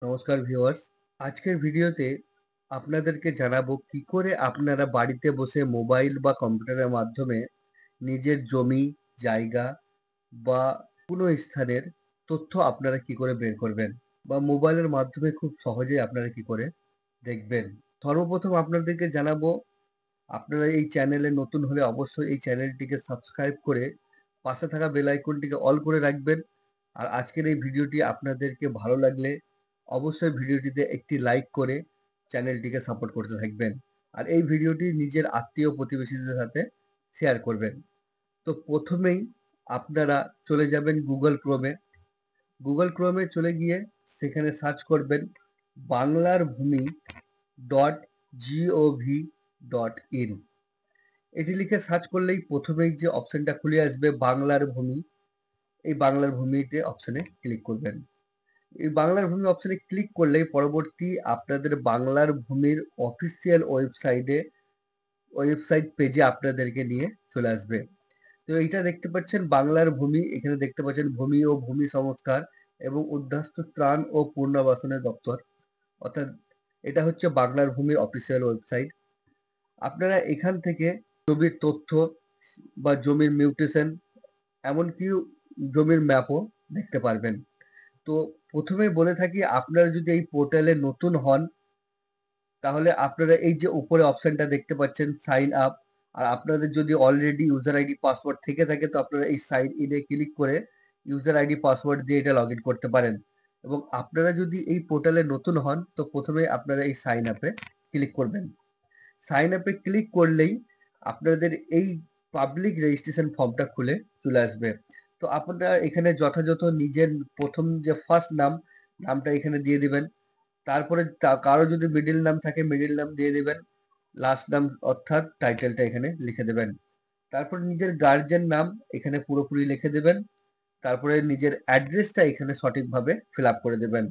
নমস্কার ভিউয়ার্স। আজকের ভিডিওতে আপনাদেরকে জানাবো কি করে আপনারা বাড়িতে বসে মোবাইল বা কম্পিউটারের মাধ্যমে নিজের জমি, জায়গা বা কোনো স্থানের তথ্য আপনারা কি করে বের করবেন বা মোবাইলের মাধ্যমে খুব সহজেই আপনারা কি করে দেখবেন। সর্বপ্রথম আপনাদেরকে জানাবো, আপনারা এই চ্যানেলে নতুন হলে অবশ্যই এই চ্যানেলটিকে সাবস্ক্রাইব করে পাশে থাকা বেল আইকনটিকে অল করে রাখবেন। আর আজকের এই ভিডিওটি আপনাদেরকে ভালো লাগলে অবশ্যই ভিডিওটিতে একটি লাইক করে চ্যানেলটিকে সাপোর্ট করতে থাকবেন। আর এই ভিডিওটি নিজের আত্মীয় প্রতিবেশীদের সাথে শেয়ার করবেন। তো প্রথমেই আপনারা চলে যাবেন গুগল ক্রোমে। গুগল ক্রোমে চলে গিয়ে সেখানে সার্চ করবেন বাংলার ভূমি ডট জিওভি ডট ইন। এটি লিখে সার্চ করলেই প্রথমেই যে অপশনটা খুলে আসবে বাংলার ভূমি, এই বাংলার ভূমিতে অপশনে ক্লিক করবেন। এই বাংলার ভূমি অপশনে ক্লিক করলেই পরবর্তী আপনাদের বাংলার ভূমির অফিসিয়াল ওয়েবসাইট পেজে আপনাদেরকে নিয়ে চলে আসবে। তো এইটা দেখতে পাচ্ছেন বাংলার ভূমি, এখানে দেখতে পাচ্ছেন ভূমি ও ভূমি সংস্কার এবং উদ্বাস্তু ত্রাণ ও পুনর্বাসনের দপ্তর, অর্থাৎ এটা হচ্ছে বাংলার ভূমির অফিসিয়াল ওয়েবসাইট। আপনারা এখান থেকে জমির তথ্য বা জমির মিউটেশন, এমনকি জমির ম্যাপও দেখতে পারবেন। তো প্রথমেই বলে থাকি, আপনারা যদি এই পোর্টালে নতুন হন তাহলে আপনারা এই যে উপরে অপশনটা দেখতে পাচ্ছেন সাইন আপ, আর আপনাদের যদি অলরেডি ইউজার আইডি পাসওয়ার্ড থেকে থাকে তো আপনারা এই সাইন ইনে ক্লিক করে ইউজার আইডি পাসওয়ার্ড দিয়ে এটা লগ ইন করতে পারেন। এবং আপনারা যদি এই পোর্টালে নতুন হন তো প্রথমে আপনারা এই সাইন আপে ক্লিক করবেন। সাইন আপে ক্লিক করলেই আপনাদের এই পাবলিক রেজিস্ট্রেশন ফর্মটা খুলে চলে আসবে। তো আপনারা এখানে যথাযথ নিজের প্রথম যে ফার্স্ট নামটা এখানে দিয়ে দিবেন। তারপরে কারো যদি মিডিল নাম থাকে মিডিল নাম দিয়ে দিবেন। লাস্ট নাম অর্থাৎ টাইটেলটা এখানে লিখে দেবেন। তারপর নিজের গার্জিয়ান নাম এখানে পুরোপুরি লিখে দেবেন। তারপরে নিজের অ্যাড্রেসটা এখানে সঠিকভাবে ফিল আপ করে দেবেন।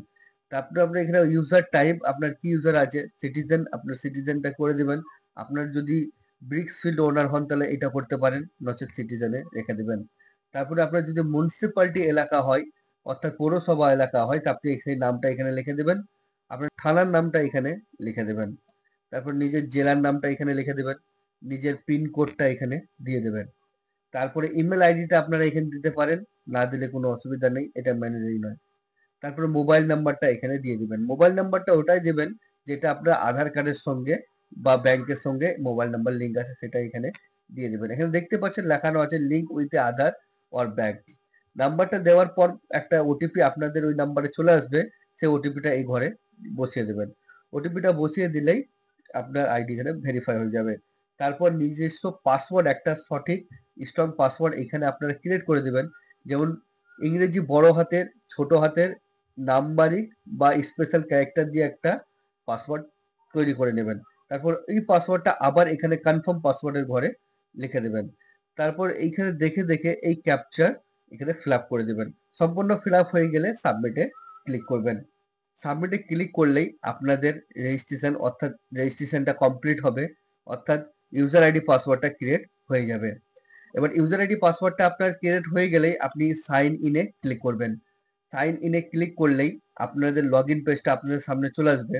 তারপরে আপনার এখানে ইউজার টাইপ, আপনার কি ইউজার আছে, সিটিজেন, আপনার সিটিজেনটা করে দেবেন। আপনার যদি ব্রিক্সফিল্ড ওনার হন তাহলে এটা করতে পারেন, নচেত সিটিজেনে রেখে দেবেন। তারপরে আপনার যদি মিউনিসিপ্যালিটি এলাকা হয় অর্থাৎ পৌরসভা এলাকা হয় তা আপনি সেই নামটা এখানে লিখে দেবেন। আপনার থানার নামটা এখানে লিখে দেবেন। তারপর নিজের জেলার নামটা এখানে লিখে দেবেন। নিজের পিন কোডটা এখানে দিয়ে দেবেন। তারপরে ইমেল আইডিটা আপনারা এখানে দিতে পারেন, না দিলে কোনো অসুবিধা নেই, এটা ম্যান্ডেটরি নয়। তারপরে মোবাইল নাম্বারটা এখানে দিয়ে দিবেন। মোবাইল নাম্বারটা ওটাই দেবেন যেটা আপনার আধার কার্ডের সঙ্গে বা ব্যাংকের সঙ্গে মোবাইল নাম্বার লিঙ্ক আছে, সেটা এখানে দিয়ে দেবেন। এখানে দেখতে পাচ্ছেন লেখানো আছে link with Aadhaar or bank. নাম্বারটা দেওয়ার পর একটা ওটিপি আপনাদের ওই নাম্বারে চলে আসবে, সেই ওটিপিটা এই ঘরে বসিয়ে দেবেন। ওটিপিটা বসিয়ে দিলেই আপনার আইডি এখানে ভেরিফাই হয়ে যাবে। তারপর নিজস্ব পাসওয়ার্ড, একটা সঠিক স্ট্রং পাসওয়ার্ড এখানে আপনারা ক্রিয়েট করে দেবেন। যেমন ইংরেজি বড় হাতের, ছোট হাতের, নাম্বারিং বা স্পেশাল ক্যারেক্টার দিয়ে একটা পাসওয়ার্ড তৈরি করে নেবেন। তারপর এই পাসওয়ার্ডটা আবার এখানে কনফার্ম পাসওয়ার্ডের ঘরে লিখে দেবেন। তারপর এইখানে দেখে দেখে এই ক্যাপচার এখানে ফিল আপ করে দেবেন। সম্পূর্ণ ফিল আপ হয়ে গেলে সাবমিটে ক্লিক করবেন। সাবমিটে ক্লিক করলেই আপনাদের রেজিস্ট্রেশনটা কমপ্লিট হবে, অর্থাৎ ইউজার আইডি পাসওয়ার্ডটা ক্রিয়েট হয়ে যাবে। এবার ইউজার আইডি পাসওয়ার্ডটা আপনার ক্রিয়েট হয়ে গেলেই আপনি সাইন ইনে ক্লিক করবেন। সাইন ইনে ক্লিক করলেই আপনাদের লগ ইন পেজটা আপনাদের সামনে চলে আসবে।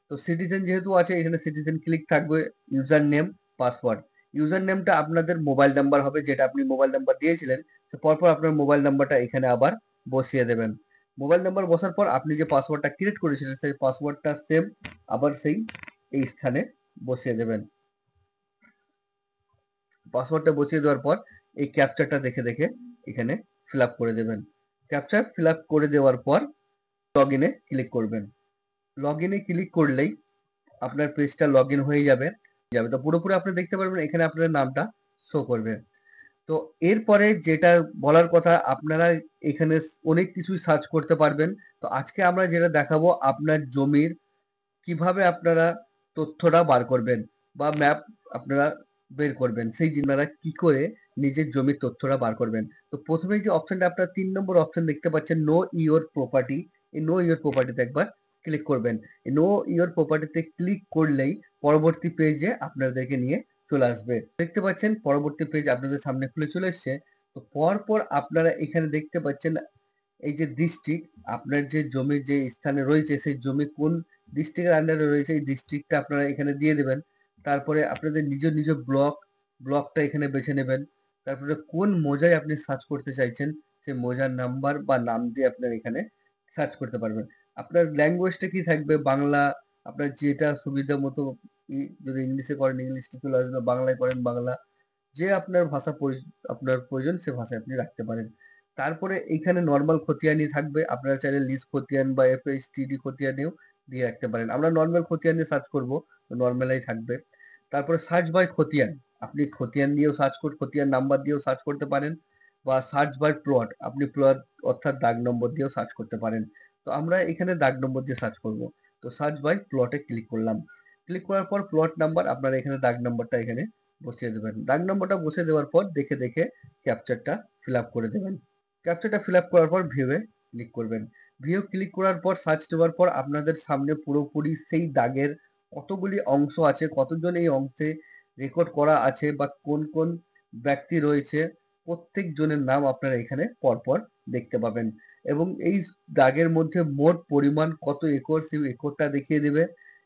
তো সিটিজেন যেহেতু আছে এখানে সিটিজেন ক্লিক থাকবে, ইউজার নেম, পাসওয়ার্ড। ইউজার নেমটা আপনাদের মোবাইল নাম্বার হবে, যেটা আপনি মোবাইল নাম্বার দিয়েছিলেন। তো পরপর আপনার মোবাইল নাম্বারটা এখানে আবার বসিয়ে দেবেন। মোবাইল নাম্বার বসার পর আপনি যে পাসওয়ার্ডটা ক্রিয়েট করেছিলেন সেই পাসওয়ার্ডটা সেম আবার এই স্থানে বসিয়ে দেবেন। পাসওয়ার্ডটা বসিয়ে দেওয়ার পর এই ক্যাপচারটা দেখে দেখে এখানে ফিল আপ করে দেবেন। ক্যাপচার ফিল আপ করে দেওয়ার পর লগ ইনে ক্লিক করবেন। লগ ইনে ক্লিক করলেই আপনার পেজটা লগ ইন হয়ে যাবে। তো পুরোপুরি আপনি দেখতে পারবেন এখানে আপনাদের নামটা শো করবে। তো এরপরে যেটা বলার কথা, আপনারা এখানে অনেক কিছুই সার্চ করতে পারবেন। তো আজকে আমরা যেটা দেখাবো আপনার জমির কিভাবে আপনারা তথ্যটা বার করবেন বা ম্যাপ আপনারা বের করবেন, সেই আপনারা কি করে নিজের জমির তথ্যটা বার করবেন। তো প্রথমেই যে অপশনটা আপনারা ৩ নম্বর অপশন দেখতে পাচ্ছেন নো ইওর প্রপার্টি, এই নো ইওর প্রপার্টিতে একবার ক্লিক করবেন। এই নো ইওর প্রপার্টিতে ক্লিক করলেই পরবর্তী পেজে আপনাদেরকে নিয়ে চলে আসবে। দেখতে পাচ্ছেন পরবর্তী পেজ আপনাদের সামনে খুলে চলে এসছে। তো পরপর আপনারা এখানে দেখতে পাচ্ছেন এই যে ডিস্ট্রিক্ট, আপনার যে জমি যে স্থানে রয়েছে সেই জমি কোন ডিস্ট্রিক্টের আন্ডারে রয়েছে এই ডিস্ট্রিক্টটা আপনারা এখানে দিয়ে দেবেন। তারপরে আপনাদের নিজ নিজ ব্লকটা এখানে বেছে নেবেন। তারপরে কোন মৌজায় আপনি সার্চ করতে চাইছেন সেই মৌজার নাম্বার বা নাম দিয়ে আপনারা এখানে সার্চ করতে পারবেন। আপনার ল্যাঙ্গুয়েজটা কি থাকবে? বাংলা, আপনার যেটা সুবিধা মতো, যদি ইংলিশে করেন ইংলিশটা চলে আসবে, বাংলায় করেন বাংলা, যে আপনার ভাষা আপনার প্রয়োজন সে ভাষায় আপনি রাখতে পারেন। তারপরে এইখানে নরমাল খতিয়ানি থাকবে। আপনারা চাইলে লিস্ট খতিয়ান বা FSTD খতিয়ানিও দিয়ে রাখতে পারেন। আমরা নরমাল খতিয়ানে সার্চ করব, তো নরমালাই থাকবে। তারপরে সার্চ বাই খতিয়ান, আপনি খতিয়ান দিয়েও খতিয়ান নাম্বার দিয়েও সার্চ করতে পারেন, বা সার্চ বাই প্লট, আপনি প্লট অর্থাৎ দাগ নম্বর দিয়েও সার্চ করতে পারেন। তো আমরা এখানে দাগ নম্বর দিয়ে সার্চ করব। তো সার্চ বাই প্লটে ক্লিক করলাম। ক্লিক করার পর প্লট নাম্বার, আপনারা এখানে দাগ নম্বরটা এখানে বসিয়ে দেবেন। দাগ নম্বরটা বসিয়ে দেওয়ার পর দেখে দেখে ক্যাপচারটা ফিল আপ করে দেবেন। ক্যাপচারটা ফিল আপ করার পর ভিউয়ে ক্লিক করবেন। ভিউ ক্লিক করার পর সার্চ দেওয়ার পর আপনাদের সামনে পুরোপুরি সেই দাগের কতগুলি অংশ আছে, কতজন এই অংশে রেকর্ড করা আছে, বা কোন কোন ব্যক্তি রয়েছে, প্রত্যেক জনের নাম আপনারা এখানে পরপর দেখতে পাবেন। এবং এই দাগের মধ্যে মোট পরিমাণ কত একর সেই একরটা দেখিয়ে দেবে,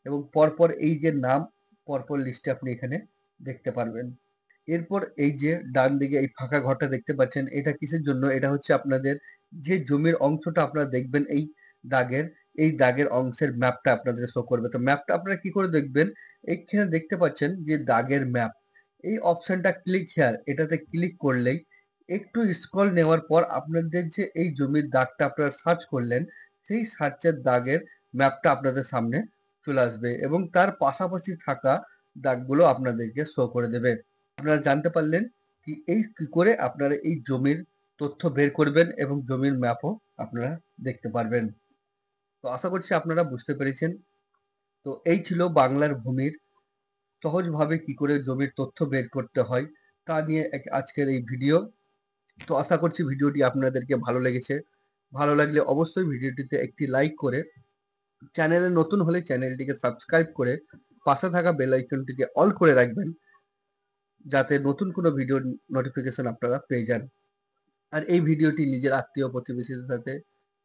এবং পরপর এই যে নাম পরপর লিস্টে আপনি এখানে দেখতে পারবেন। এরপর এই যে ডান দিকে এই ফাঁকা ঘরটা দেখতে পাচ্ছেন, এটা কিসের জন্য? এটা হচ্ছে আপনাদের যে জমির অংশটা আপনারা দেখবেন দাগের এই দাগের অংশের ম্যাপটা আপনাদের শো করবে। তো ম্যাপটা আপনারা কি করে দেখবেন? এইখানে দেখতে পাচ্ছেন যে দাগের ম্যাপ, এই অপশনটা ক্লিক হেয়ার, এটাতে ক্লিক করলেই একটু স্ক্রল নেওয়ার পর আপনাদের যে এই জমির দাগটা আপনারা সার্চ করলেন সেই সার্চের দাগের ম্যাপটা আপনাদের সামনে চলে আসবে, এবং তার পাশাপাশি থাকা দাগগুলো আপনাদেরকে শো করে দেবে। আপনারা জানতে পারলেন কি করে আপনারা এই জমির তথ্য বের করবেন এবং জমির ম্যাপও আপনারা দেখতে পারবেন। তো আশা করছি আপনারা বুঝতে পেরেছেন। তো এই ছিল বাংলার ভূমির সহজভাবে কি করে জমির তথ্য বের করতে হয় তা নিয়ে আজকের এই ভিডিও। তো আশা করছি ভিডিওটি আপনাদেরকে ভালো লেগেছে। ভালো লাগলে অবশ্যই ভিডিওটিতে একটি লাইক করে, চ্যানেলে নতুন হলে চ্যানেলটিকে সাবস্ক্রাইব করে পাশে থাকা বেল আইকনটিকে অল করে রাখবেন, যাতে নতুন কোনো ভিডিও নোটিফিকেশন আপনারা পেয়ে যান। আর এই ভিডিওটি নিজের আত্মীয় প্রতিবেশীদের সাথে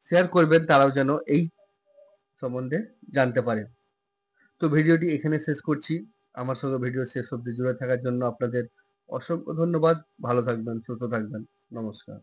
শেয়ার করবেন, তারাও যেন এই সম্বন্ধে জানতে পারে। তো ভিডিওটি এখানে শেষ করছি। আমার সঙ্গে ভিডিও শেষ অবধি জুড়ে থাকার জন্য আপনাদের অসংখ্য ধন্যবাদ। ভালো থাকবেন, সুস্থ থাকবেন। নমস্কার।